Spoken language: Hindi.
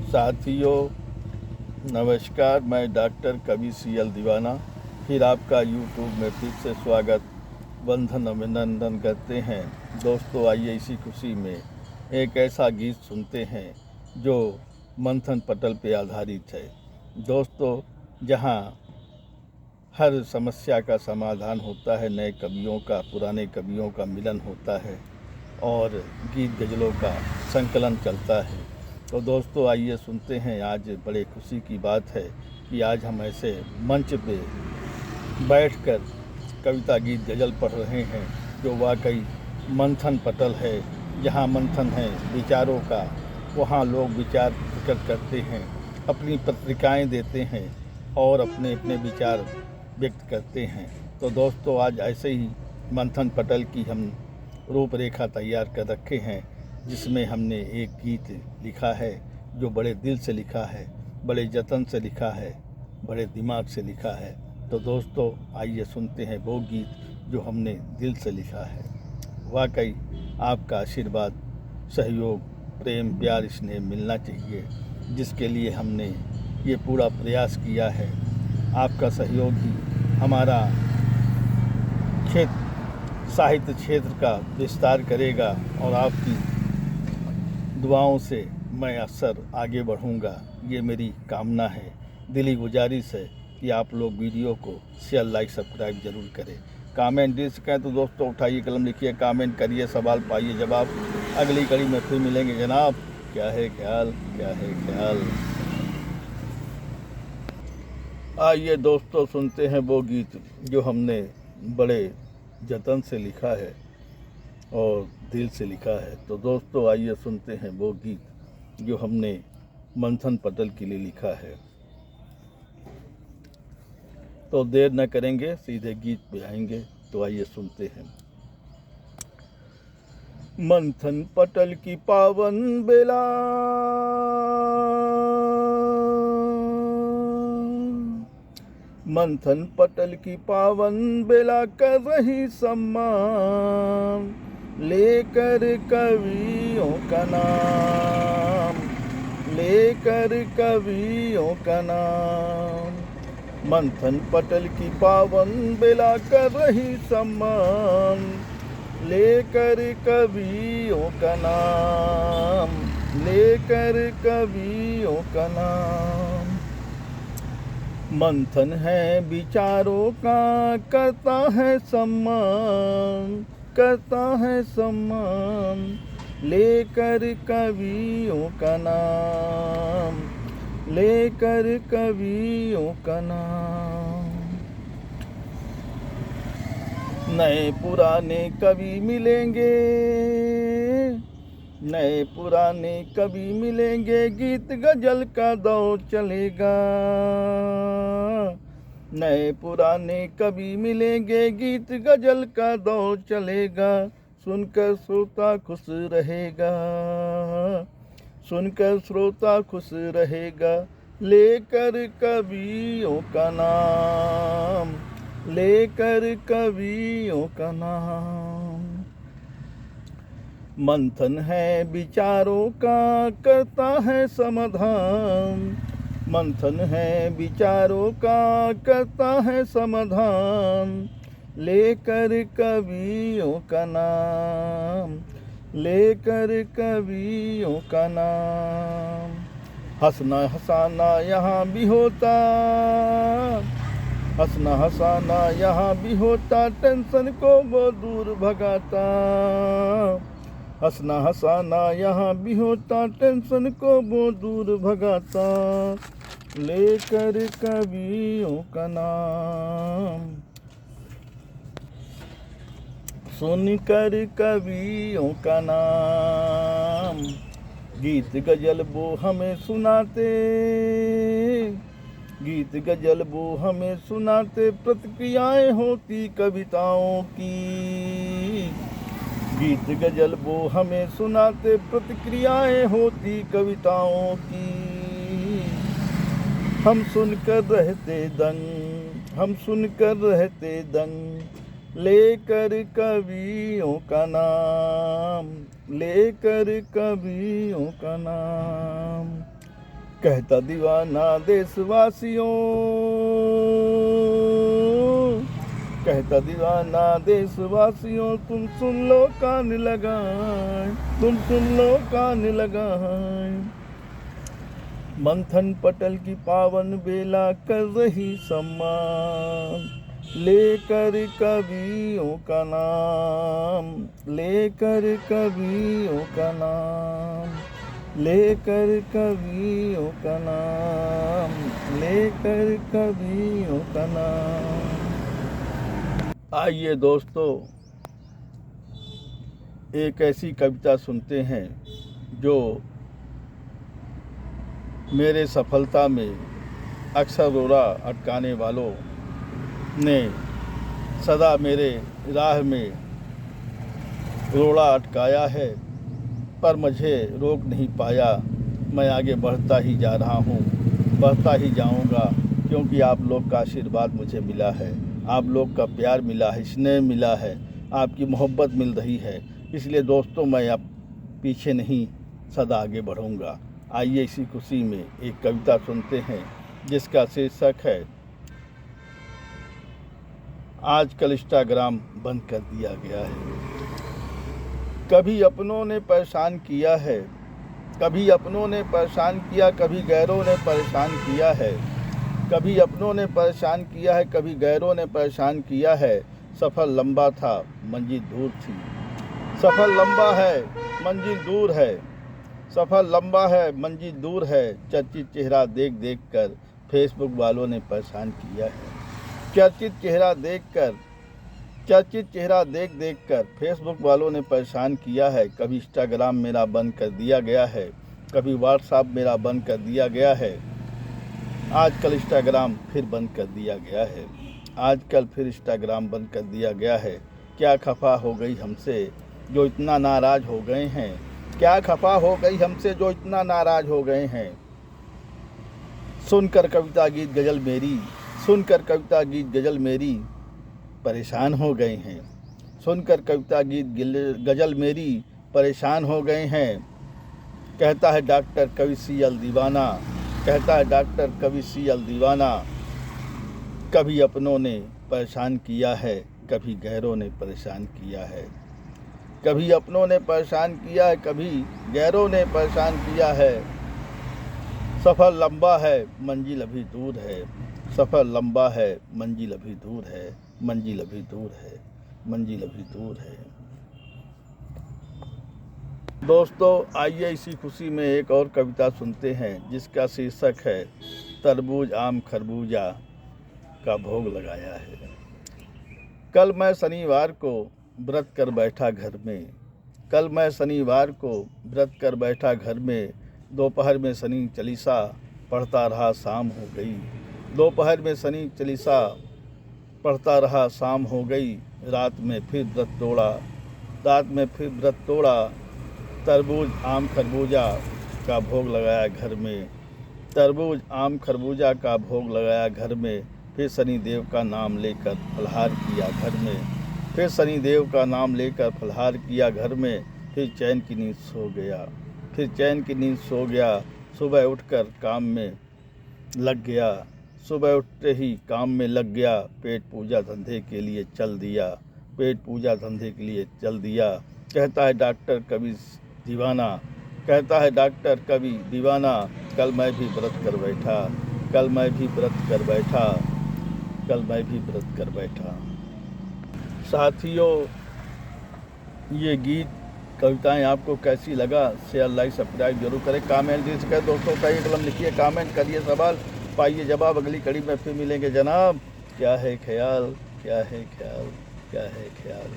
साथियों नमस्कार। मैं डॉक्टर कवि CL दीवाना फिर आपका यूट्यूब में फिर से स्वागत बंधन अभिनंदन करते हैं। दोस्तों आइए इसी खुशी में एक ऐसा गीत सुनते हैं जो मंथन पटल पे आधारित है। दोस्तों जहां हर समस्या का समाधान होता है, नए कवियों का पुराने कवियों का मिलन होता है और गीत गज़लों का संकलन चलता है। तो दोस्तों आइए सुनते हैं। आज बड़े खुशी की बात है कि आज हम ऐसे मंच पे बैठकर कविता गीत गज़ल पढ़ रहे हैं जो वाकई मंथन पटल है। जहाँ मंथन है विचारों का, वहाँ लोग विचार प्रकट करते हैं, अपनी पत्रिकाएं देते हैं और अपने अपने विचार व्यक्त करते हैं। तो दोस्तों आज ऐसे ही मंथन पटल की हम रूपरेखा तैयार कर रखे हैं, जिसमें हमने एक गीत लिखा है जो बड़े दिल से लिखा है, बड़े जतन से लिखा है, बड़े दिमाग से लिखा है। तो दोस्तों आइए सुनते हैं वो गीत जो हमने दिल से लिखा है। वाकई आपका आशीर्वाद, सहयोग, प्रेम, प्यार, स्नेह मिलना चाहिए, जिसके लिए हमने ये पूरा प्रयास किया है। आपका सहयोग ही हमारा साहित्य क्षेत्र का विस्तार करेगा और आपकी दुआओं से मैं अक्सर आगे बढ़ूंगा, ये मेरी कामना है। दिली गुजारिश है कि आप लोग वीडियो को शेयर, लाइक, सब्सक्राइब जरूर करें। कमेंट दे सकें तो दोस्तों उठाइए कलम, लिखिए, कमेंट करिए, सवाल पाइए जवाब। अगली कड़ी में फिर मिलेंगे जनाब। क्या है ख्याल, क्या है ख्याल। आइए दोस्तों सुनते हैं वो गीत जो हमने बड़े जतन से लिखा है और दिल से लिखा है। तो दोस्तों आइए सुनते हैं वो गीत जो हमने मंथन पटल के लिए लिखा है। तो देर न करेंगे, सीधे गीत पे आएंगे। तो आइए सुनते हैं। मंथन पटल की पावन बेला, मंथन पटल की पावन बेला कर रही सम्मान, लेकर कवियों का नाम, लेकर कवियों का नाम। मंथन पटल की पावन बेला कर रही सम्मान, लेकर कवियों का नाम, लेकर कवियों का नाम। मंथन है विचारों का, करता है सम्मान, करता है सम्मान, लेकर कवियों का नाम, लेकर कवियों का नाम। नए पुराने कवि मिलेंगे, नए पुराने कवि मिलेंगे, गीत गजल का दौर चलेगा। नए पुराने कवि मिलेंगे, गीत गजल का दौर चलेगा। सुनकर श्रोता खुश रहेगा, सुनकर श्रोता खुश रहेगा, लेकर कवियों का नाम, लेकर कवियों का नाम। मंथन है विचारों का, करता है समाधान, मंथन है विचारों का, करता है समाधान, लेकर कवियों का नाम, लेकर कवियों का नाम। हंसना हंसाना यहाँ भी होता, हंसना हंसाना यहाँ भी होता, टेंशन को वो दूर भगाता। हंसना हंसाना यहाँ भी होता, टेंशन को वो दूर भगाता, लेकर कवियों का नाम, सुनकर कवियों का नाम। गीत गजल वो हमें सुनाते, गीत गजल वो हमें सुनाते, प्रतिक्रियाएं होती कविताओं की। गीत गजल वो हमें सुनाते, प्रतिक्रियाएं होती कविताओं की। हम सुनकर रहते दंग, हम सुनकर रहते दंग, लेकर कवियों का नाम, लेकर कवियों का नाम। कहता दीवाना देशवासियों, कहता दीवाना देशवासियों, तुम सुन लो कान लगाए, तुम सुन लो कान लगाए। मंथन पटल की पावन बेला कर रही सम्मान, लेकर कवियों का नाम, लेकर कवियों का नाम, लेकर कवियों का नाम, लेकर कवियों का नाम। आइए दोस्तों, एक ऐसी कविता सुनते हैं जो मेरे सफलता में अक्सर रोड़ा अटकाने वालों ने सदा मेरे राह में रोड़ा अटकाया है, पर मुझे रोक नहीं पाया। मैं आगे बढ़ता ही जा रहा हूँ, बढ़ता ही जाऊँगा, क्योंकि आप लोग का आशीर्वाद मुझे मिला है, आप लोग का प्यार मिला है, स्नेह मिला है, आपकी मोहब्बत मिल रही है। इसलिए दोस्तों, मैं अब पीछे नहीं, सदा आगे बढ़ूँगा। आइए इसी खुशी में एक कविता सुनते हैं जिसका शीर्षक है आजकल इंस्टाग्राम बंद कर दिया गया है। कभी अपनों ने परेशान किया है, कभी अपनों ने परेशान किया, कभी गैरों ने परेशान किया है, कभी अपनों ने परेशान किया है, कभी गैरों ने परेशान किया है। सफ़र लंबा था, मंजिल दूर थी, सफ़र लंबा है, मंजिल दूर है, सफ़र लंबा है, मंजिल दूर है। चर्चित चेहरा देख देख कर फेसबुक वालों ने परेशान किया है। चर्चित चेहरा देखकर, चर्चित चेहरा देख देख कर फेसबुक वालों ने परेशान किया है। कभी इंस्टाग्राम मेरा बंद कर दिया गया है, कभी व्हाट्सएप मेरा बंद कर दिया गया है। आजकल इंस्टाग्राम फिर बंद कर दिया गया है, आजकल फिर इंस्टाग्राम बंद कर दिया गया है। क्या खफा हो गई हमसे जो इतना नाराज़ हो गए हैं, क्या खफा हो गई हमसे जो इतना नाराज़ हो गए हैं। सुनकर कविता गीत गज़ल मेरी, सुनकर कविता गीत गज़ल मेरी परेशान हो गए हैं। सुनकर कविता गीत गज़ल मेरी परेशान हो गए हैं। कहता है डॉक्टर कवि सीएल दीवाना, कहता है डॉक्टर कवि सीएल दीवाना। कभी अपनों ने परेशान किया है, कभी गैरों ने परेशान किया है, कभी अपनों ने परेशान किया है, कभी गैरों ने परेशान किया है। सफ़र लंबा है, मंजिल अभी दूर है, सफ़र लंबा है, मंजिल अभी दूर है, मंजिल अभी दूर है, मंजिल अभी दूर है। दोस्तों, आइए इसी खुशी में एक और कविता सुनते हैं जिसका शीर्षक है तरबूज आम खरबूजा का भोग लगाया है। कल मैं शनिवार को व्रत कर बैठा घर में, कल मैं शनिवार को व्रत कर बैठा घर में। दोपहर में शनि चालीसा पढ़ता रहा, शाम हो गई। दोपहर में शनि चालीसा पढ़ता रहा, शाम हो गई। रात में फिर व्रत तोड़ा, रात में फिर व्रत तोड़ा। तरबूज आम खरबूजा का भोग लगाया घर में, तरबूज आम खरबूजा का भोग लगाया घर में। फिर शनिदेव का नाम लेकर फलाहार किया घर में, फिर शनिदेव का नाम लेकर फलाहार किया घर में। फिर चैन की नींद सो गया, फिर चैन की नींद सो गया। सुबह उठकर काम में लग गया, सुबह उठते ही काम में लग गया। पेट पूजा धंधे के लिए चल दिया, पेट पूजा धंधे के लिए चल दिया। कहता है डॉक्टर कवि दीवाना, कहता है डॉक्टर कवि दीवाना। कल मैं भी व्रत कर बैठा, कल मैं भी व्रत कर बैठा, कल मैं भी व्रत कर बैठा। साथियों, ये गीत कविताएं आपको कैसी लगा, शेयर लाइक सब्सक्राइब जरूर करें। कमेंट दे सके दोस्तों का एक कलम लिखिए, कमेंट करिए, सवाल पाइए जवाब। अगली कड़ी में फिर मिलेंगे जनाब। क्या है ख्याल, क्या है ख्याल, क्या है ख्याल।